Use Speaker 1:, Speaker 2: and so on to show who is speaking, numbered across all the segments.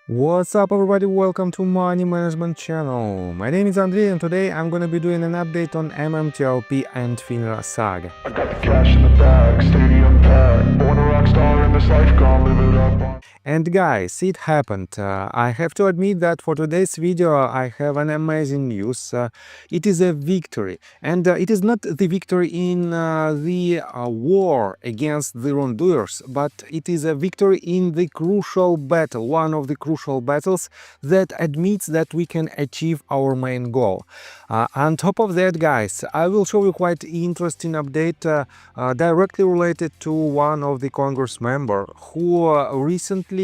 Speaker 1: What's up everybody, welcome to Money Management channel. My name is Andrei and today I'm gonna be doing an update on MMTLP and Finra Saga.
Speaker 2: I got the cash in the bag, stadium packed. Born a rock star in this life, gonna live it up.
Speaker 1: And guys, it happened. I have to admit that for today's video I have an amazing news. It is a victory, and it is not the victory in the war against the wrongdoers, but it is a victory in the crucial battle, one of the crucial battles that admits that we can achieve our main goal. On top of that, guys, I will show you quite interesting update directly related to one of the Congress member who recently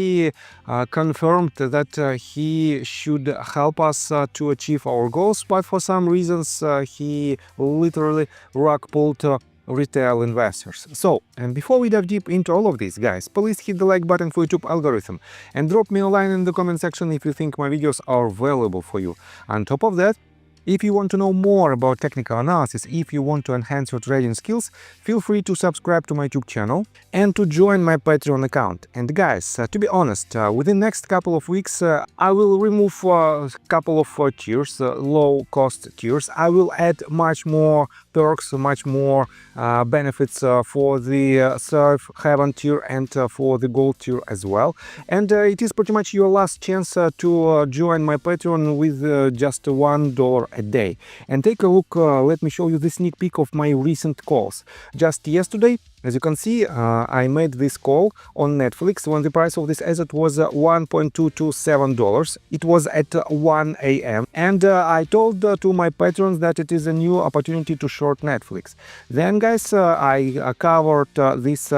Speaker 1: confirmed that he should help us to achieve our goals, but for some reasons he literally rug pulled retail investors. So, and before we dive deep into all of this, guys, please hit the like button for YouTube algorithm and drop me a line in the comment section if you think my videos are valuable for you. On top of that, if you want to know more about technical analysis, if you want to enhance your trading skills, feel free to subscribe to my YouTube channel and to join my Patreon account. And guys, to be honest, within the next couple of weeks, I will remove a couple of tiers, low-cost tiers. I will add much more perks, much more benefits for the Safe Haven tier and for the Gold tier as well. And it is pretty much your last chance to join my Patreon with just $1 a day. And take a look, let me show you the sneak peek of my recent calls. Just yesterday, as you can see, I made this call on Netflix when the price of this asset was $1.227. It was at 1 a.m. And I told to my patrons that it is a new opportunity to short Netflix. Then, guys, I covered this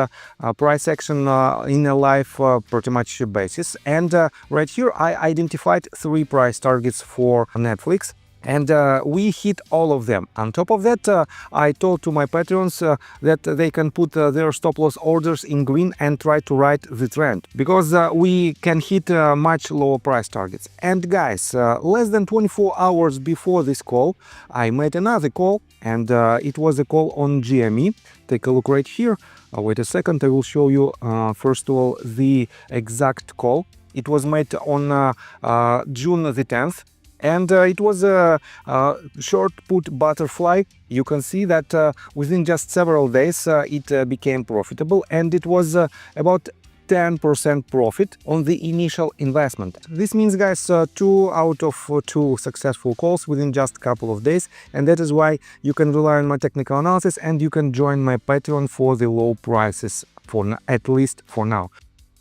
Speaker 1: price action in a live pretty much basis. And right here, I identified 3 price targets for Netflix. And we hit all of them. On top of that, I told to my patrons that they can put their stop loss orders in green and try to ride the trend, because we can hit much lower price targets. And guys, less than 24 hours before this call, I made another call, and it was a call on GME. Take a look right here. Wait a second, I will show you first of all the exact call. It was made on June the 10th. And it was a short put butterfly. You can see that within just several days it became profitable, and it was about 10% profit on the initial investment. This means, guys, 2 out of 2 successful calls within just a couple of days, and that is why you can rely on my technical analysis and you can join my Patreon for the low prices, for at least for now.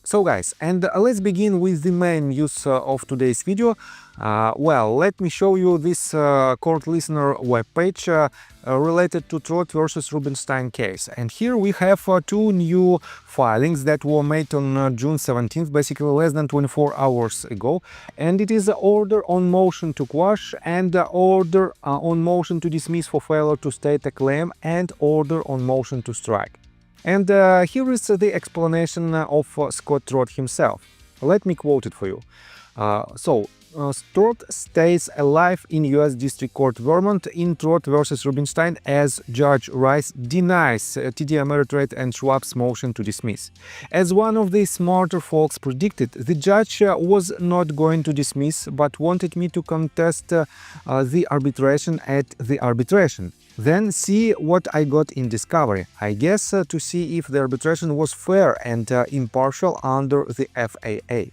Speaker 1: So guys, and let's begin with the main news of today's video. Well, let me show you this court listener webpage related to Trott versus Rubinstein case. And here we have 2 new filings that were made on June 17th, basically less than 24 hours ago. And it is an order on motion to quash and order on motion to dismiss for failure to state a claim and order on motion to strike. And here is the explanation of Scott Trott himself. Let me quote it for you. Trott stays alive in U.S. District Court, Vermont, in Trott versus Rubinstein, as Judge Rice denies TD Ameritrade and Schwab's motion to dismiss. As one of the smarter folks predicted, the judge was not going to dismiss, but wanted me to contest the arbitration at the arbitration. Then see what I got in discovery. I guess to see if the arbitration was fair and impartial under the FAA.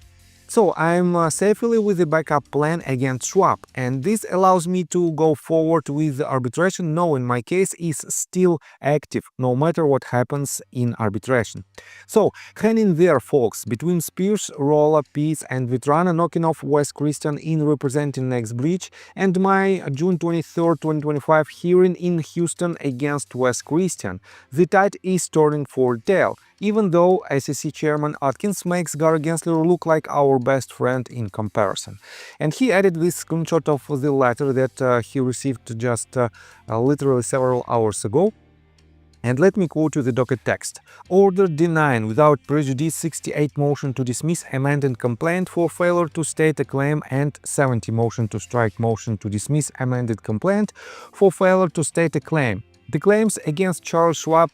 Speaker 1: So I'm safely with the backup plan against Schwab, and this allows me to go forward with the arbitration knowing my case is still active no matter what happens in arbitration. So hang in there, folks, between Spears, Rolla, Peace and Vitrana knocking off Wes Christian in representing Next Bridge and my June 23, 2025 hearing in Houston against Wes Christian. The tide is turning for tail, even though SEC Chairman Atkins makes Gary Gensler look like our best friend in comparison. And he added this screenshot of the letter that he received just literally several hours ago. And let me quote you the docket text. Order denying without prejudice 68 motion to dismiss amended complaint for failure to state a claim and 70 motion to strike motion to dismiss amended complaint for failure to state a claim. The claims against Charles Schwab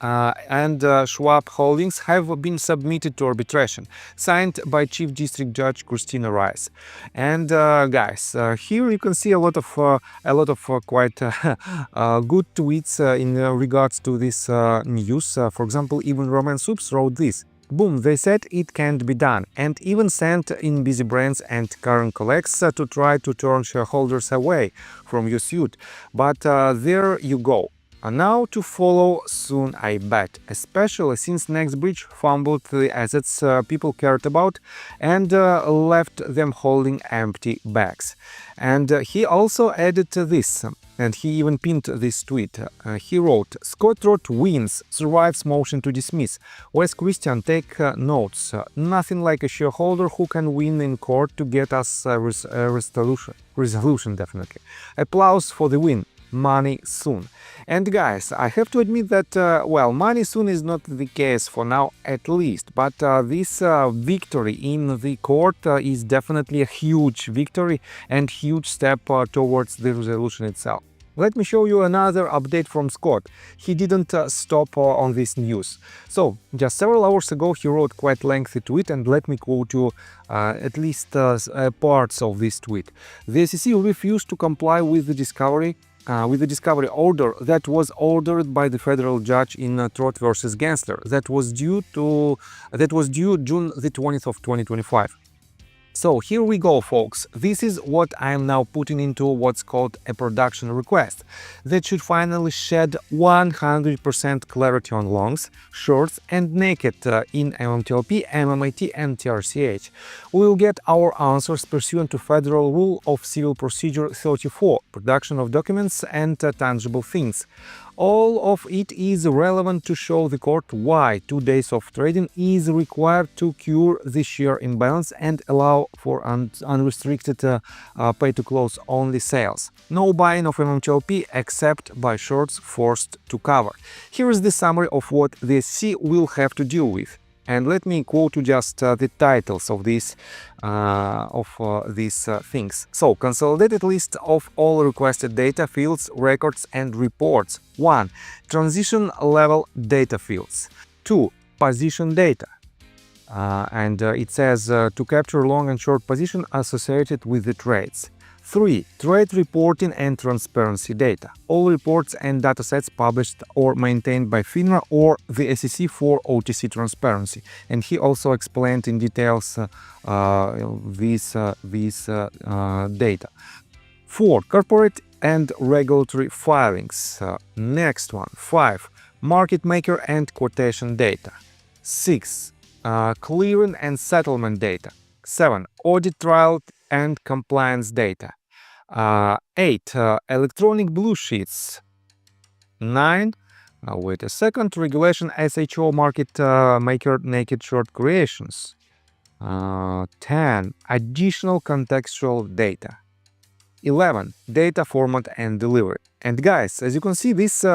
Speaker 1: and Schwab Holdings have been submitted to arbitration, signed by Chief District Judge Christina Rice. And guys, here you can see a lot of quite good tweets in regards to this news. For example, even Roman Soups wrote this. Boom, they said it can't be done, and even sent in busy brains and current collects to try to turn shareholders away from your suit. But there you go. Now to follow soon, I bet, especially since NextBridge fumbled the assets people cared about and left them holding empty bags. And he also added this, and he even pinned this tweet. He wrote, Scott Roth wins, survives motion to dismiss. Wes Christian, take notes. Nothing like a shareholder who can win in court to get us a resolution, definitely. Applause for the win. Money soon. And guys, I have to admit that, well, money soon is not the case for now, at least, but this victory in the court is definitely a huge victory and huge step towards the resolution itself. Let me show you another update from Scott. He didn't stop on this news. So, just several hours ago he wrote quite lengthy tweet, and let me quote you at least parts of this tweet. The SEC refused to comply with the discovery order that was ordered by the federal judge in Trott versus Gensler that was due June the 20th of 2025. So here we go, folks. This is what I am now putting into what's called a production request that should finally shed 100% clarity on longs, shorts and naked in MMTLP, MMAT and TRCH. We will get our answers pursuant to Federal Rule of Civil Procedure 34, production of documents and tangible things. All of it is relevant to show the court why 2 days of trading is required to cure the share imbalance and allow for unrestricted pay-to-close only sales. No buying of MMTLP except by shorts forced to cover. Here is the summary of what the SEC will have to deal with. And let me quote you just the titles of these things. So, consolidated list of all requested data fields, records and reports. 1. Transition level data fields. 2. Position data. And it says to capture long and short position associated with the trades. 3. Trade reporting and transparency data. All reports and datasets published or maintained by FINRA or the SEC for OTC transparency. And he also explained in details these data. 4. Corporate and regulatory filings. Next one. 5. Market maker and quotation data. 6. Clearing and settlement data. 7. Audit trial and compliance data. 8. Electronic blue sheets. 9. Wait a second. Regulation SHO market maker naked short creations. 10. Additional contextual data. 11. Data format and delivery. And guys, as you can see, this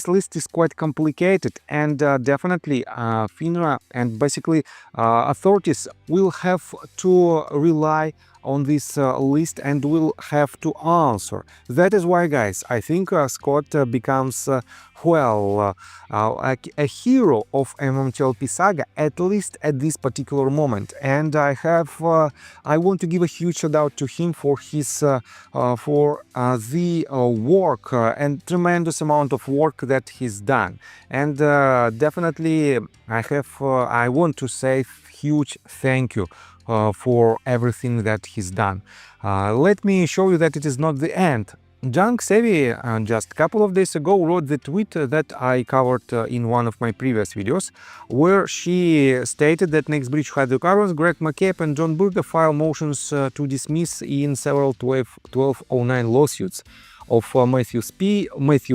Speaker 1: list is quite complicated, and definitely FINRA and basically authorities will have to rely on this list and will have to answer. That is why, guys, I think Scott becomes a hero of MMTLP saga, at least at this particular moment. And I want to give a huge shout out to him for his the work and tremendous amount of work that he's done. And definitely I want to say huge thank you for everything that he's done. Let me show you that it is not the end. Junk Savvy just a couple of days ago wrote the tweet that I covered in one of my previous videos, where she stated that NextBridge hydrocarbons, Greg McCabe and John Burger file motions to dismiss in several 1209 lawsuits of Matthew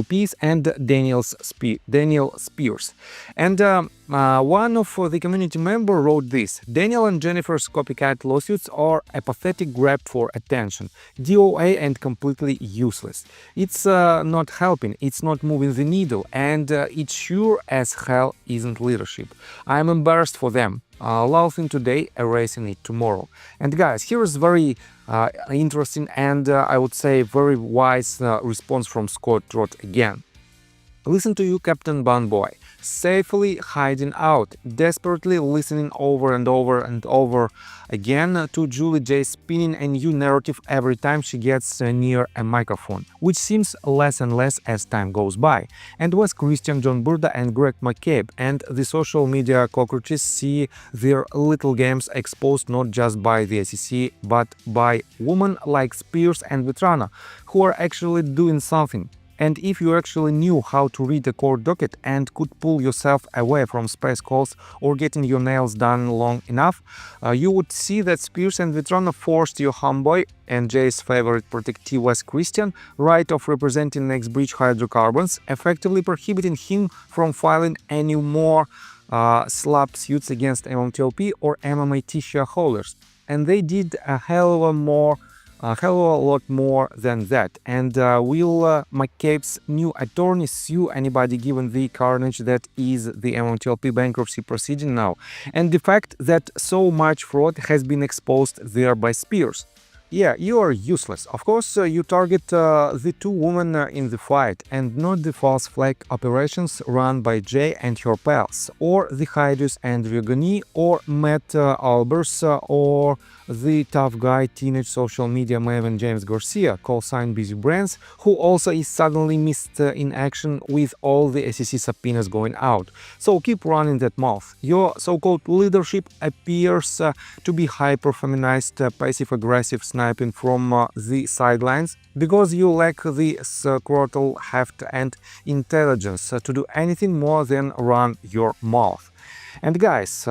Speaker 1: Pease and Daniel Spears. And one of the community member wrote this: Daniel and Jennifer's copycat lawsuits are a pathetic grab for attention, DOA and completely useless. It's not helping, it's not moving the needle, and it sure as hell isn't leadership. I'm embarrassed for them. Laughing today, erasing it tomorrow. And guys, here is very interesting and I would say very wise response from Scott Roth again. Listen to you, Captain Bunboy, safely hiding out, desperately listening over and over and over again to Julie J spinning a new narrative every time she gets near a microphone, which seems less and less as time goes by. And was Christian John Burda and Greg McCabe, and the social media cockroaches see their little games exposed not just by the SEC, but by women like Spears and Vetrana, who are actually doing something. And if you actually knew how to read a court docket and could pull yourself away from space calls or getting your nails done long enough, you would see that Spears and Vetrana forced your homeboy and Jay's favorite protectee Wes Christian right of representing next-bridge hydrocarbons, effectively prohibiting him from filing any more slap suits against MMTLP or MMAT shareholders. And they did a hell of a lot more than that. And will McCabe's new attorney sue anybody given the carnage that is the MMTLP bankruptcy proceeding now, and the fact that so much fraud has been exposed there by Spears? Yeah, you are useless. Of course, you target the two women in the fight, and not the false flag operations run by Jay and her pals, or the Hydus and Vigoni, or Matt Albers, or the tough guy teenage social media maven James Garcia, call sign Busy Brands, who also is suddenly missed in action with all the SEC subpoenas going out. So keep running that mouth. Your so-called leadership appears to be hyper-feminized, passive-aggressive sniping from the sidelines because you lack the scrotal heft and intelligence to do anything more than run your mouth. And guys,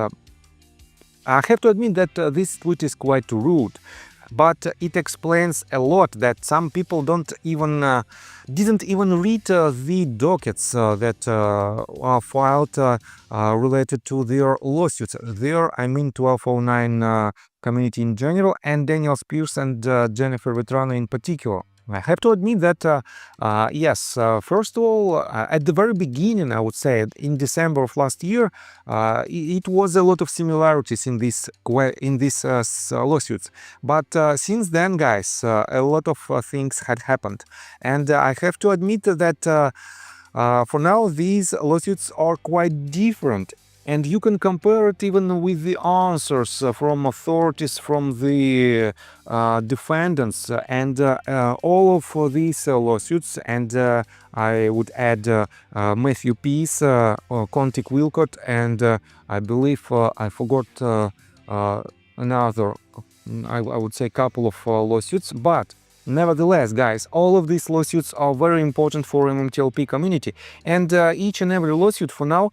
Speaker 1: I have to admit that this tweet is quite rude, but it explains a lot that some people didn't even read the dockets that are filed related to their lawsuits. There, I mean 1209 community in general, and Daniel Spears and Jennifer Vetrana in particular. I have to admit that, yes, first of all, at the very beginning, I would say, in December of last year, it was a lot of similarities in these lawsuits. But since then, guys, a lot of things had happened. And I have to admit that for now, these lawsuits are quite different. And you can compare it even with the answers from authorities, from the defendants, and all of these lawsuits. And I would add Matthew Peace, Conti Quilcott, and I believe I forgot another, I would say, couple of lawsuits. But nevertheless, guys, all of these lawsuits are very important for MMTLP community, and each and every lawsuit for now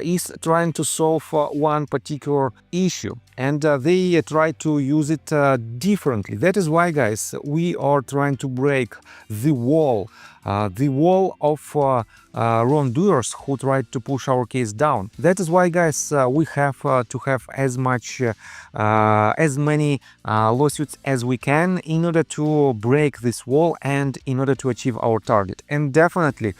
Speaker 1: is trying to solve one particular issue, and they try to use it differently. That is why, guys, we are trying to break the wall of wrongdoers who tried to push our case down. That is why, guys, we have to have as many lawsuits as we can in order to break this wall and in order to achieve our target. And definitely,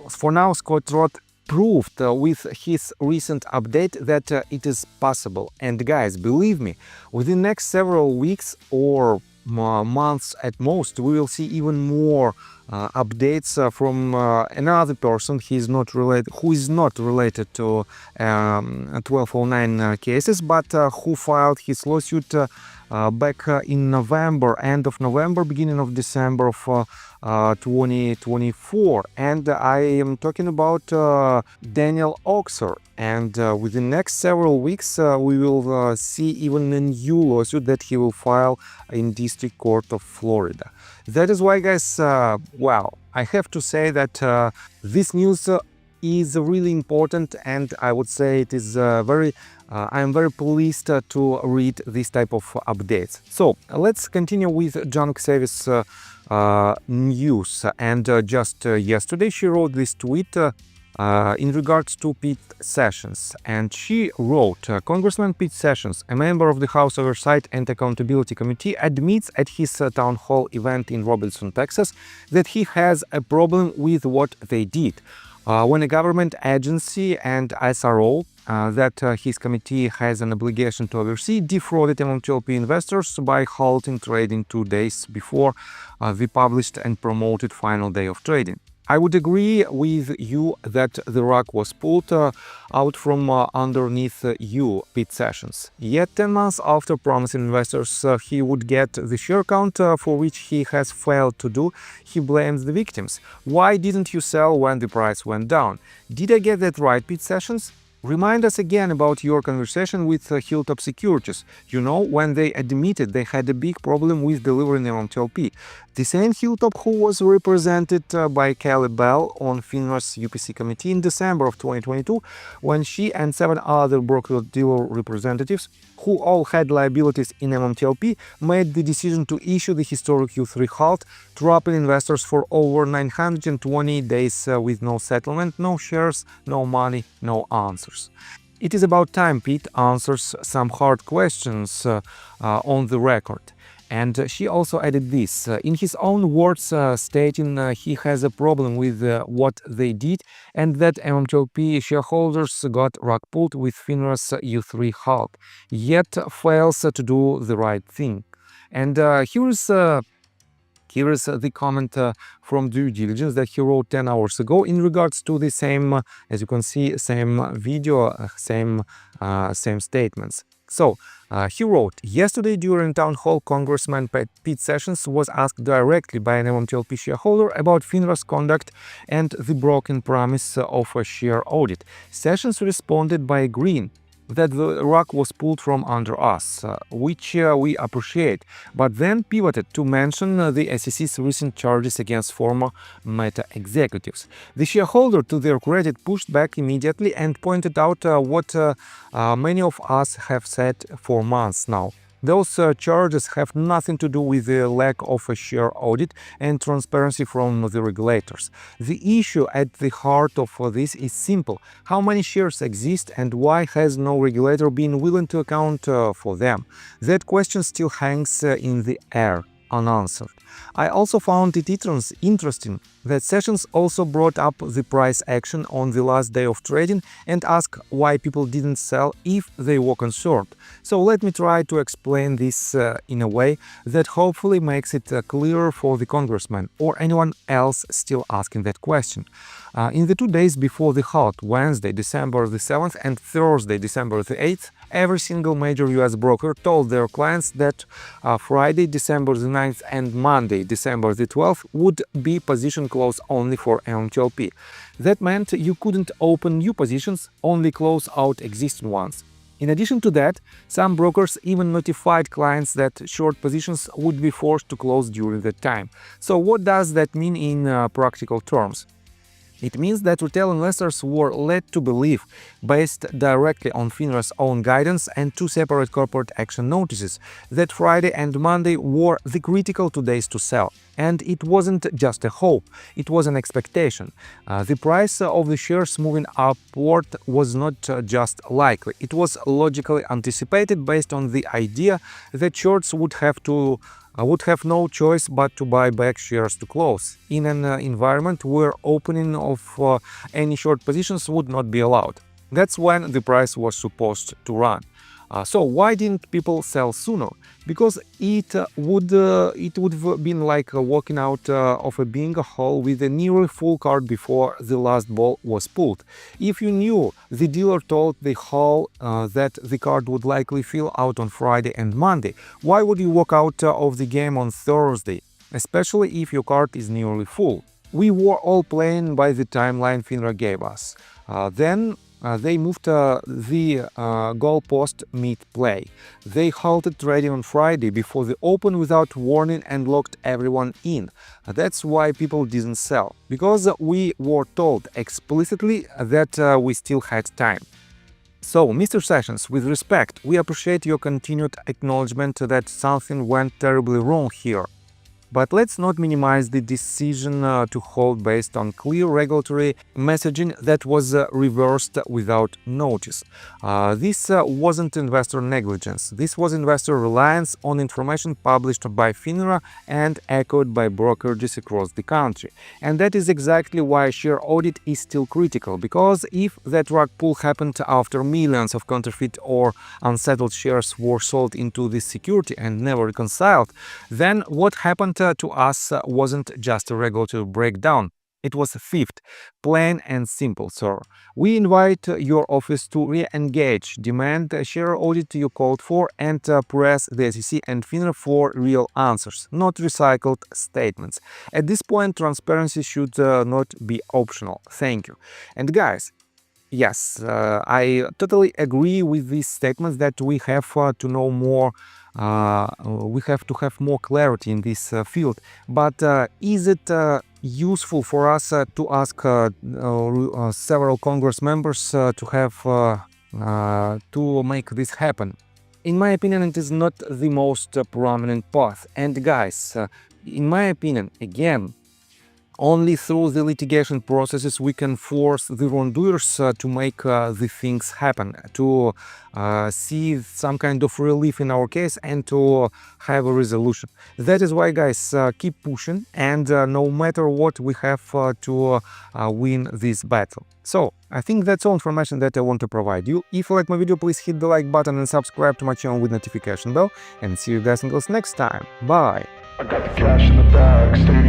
Speaker 1: for now, Scott Roth proved with his recent update that it is possible. And guys, believe me, within the next several weeks or months at most, we will see even more updates from another person who is not related to 1209 cases, but who filed his lawsuit back in November, end of November, beginning of December of 2024. And I am talking about Daniel Oxer. And within the next several weeks, we will see even a new lawsuit that he will file in District Court of Florida. That is why, guys, wow, I have to say that this news is really important, and I would say it is I am very pleased to read this type of updates. So let's continue with Junk Savis news. And just yesterday she wrote this tweet in regards to Pete Sessions, and she wrote, Congressman Pete Sessions, a member of the House Oversight and Accountability Committee, admits at his town hall event in Robinson, Texas, that he has a problem with what they did. When a government agency and SRO that his committee has an obligation to oversee defrauded MMTLP investors by halting trading 2 days before the published and promoted final day of trading. I would agree with you that the rug was pulled out from underneath you bid sessions. Yet 10 months after promising investors he would get the share count for which he has failed to do, he blames the victims. Why didn't you sell when the price went down? Did I get that right, bid sessions? Remind us again about your conversation with Hilltop Securities. You know, when they admitted they had a big problem with delivering MMTLP. The same Hilltop who was represented by Kelly Bell on FINRA's UPC committee in December of 2022, when she and 7 other broker-dealer representatives, who all had liabilities in MMTLP, made the decision to issue the historic Q3 halt, trapping investors for over 920 days with no settlement, no shares, no money, no answers. It is about time Pete answers some hard questions on the record. And she also added this, in his own words, stating he has a problem with what they did and that MMTLP shareholders got rug pulled with FINRA's U3 halt, yet fails to do the right thing. And here is the comment from due diligence that he wrote 10 hours ago in regards to the same, as you can see, same video, same statements. So, he wrote, yesterday during town hall, Congressman Pete Sessions was asked directly by an MMTLP shareholder about FINRA's conduct and the broken promise of a share audit. Sessions responded by agreeing that the rug was pulled from under us, which we appreciate, but then pivoted to mention the SEC's recent charges against former Meta executives. The shareholder, to their credit, pushed back immediately and pointed out what many of us have said for months now. Those charges have nothing to do with the lack of a share audit and transparency from the regulators. The issue at the heart of this is simple. How many shares exist and why has no regulator been willing to account for them? That question still hangs in the air, unanswered. I also found it interesting that Sessions also brought up the price action on the last day of trading and asked why people didn't sell if they were concerned. So let me try to explain this in a way that hopefully makes it clearer for the congressman or anyone else still asking that question. In the 2 days before the halt, Wednesday, December the 7th and Thursday, December the 8th, every single major US broker told their clients that Friday, December the 9th and Monday, December the 12th would be position close only for MMTLP. That meant you couldn't open new positions, only close out existing ones. In addition to that, some brokers even notified clients that short positions would be forced to close during that time. So what does that mean in practical terms? It means that retail investors were led to believe, based directly on FINRA's own guidance and 2 separate corporate action notices, that Friday and Monday were the critical 2 days to sell. And it wasn't just a hope, it was an expectation. The price of the shares moving upward was not just likely, it was logically anticipated based on the idea that shorts would have no choice but to buy back shares to close, in an environment where opening of any short positions would not be allowed. That's when the price was supposed to run. So why didn't people sell sooner? Because it would have been like walking out of a bingo hall with a nearly full card before the last ball was pulled. If you knew the dealer told the hall that the card would likely fill out on Friday and Monday, why would you walk out of the game on Thursday, especially if your card is nearly full? We were all playing by the timeline FINRA gave us. Then they moved the goalpost mid-play. They halted trading on Friday before the open without warning and locked everyone in. That's why people didn't sell, because we were told explicitly that we still had time. So, Mr. Sessions, with respect, we appreciate your continued acknowledgement that something went terribly wrong here. But let's not minimize the decision to hold based on clear regulatory messaging that was reversed without notice. This wasn't investor negligence. This was investor reliance on information published by FINRA and echoed by brokerages across the country. And that is exactly why share audit is still critical, because if that rug pull happened after millions of counterfeit or unsettled shares were sold into this security and never reconciled, then what happened to us wasn't just a regulatory breakdown, It was fifth, plain and simple, sir. We invite your office to re-engage, demand a share audit you called for, and press the SEC and FINRA for real answers, not recycled statements. At this point, transparency should not be optional. Thank you. And guys, yes, I totally agree with these statements that we have to know more. We have to have more clarity in this field. But is it useful for us to ask several Congress members to have to make this happen? In my opinion, it is not the most prominent path. And guys, in my opinion, again, only through the litigation processes we can force the wrongdoers to make the things happen, to see some kind of relief in our case and to have a resolution. That is why, guys, keep pushing, and no matter what, we have to win this battle. So, I think that's all information that I want to provide you. If you like my video, please hit the like button and subscribe to my channel with notification bell. And see you guys and girls next time. Bye!
Speaker 2: I got the cash in the bag, stadium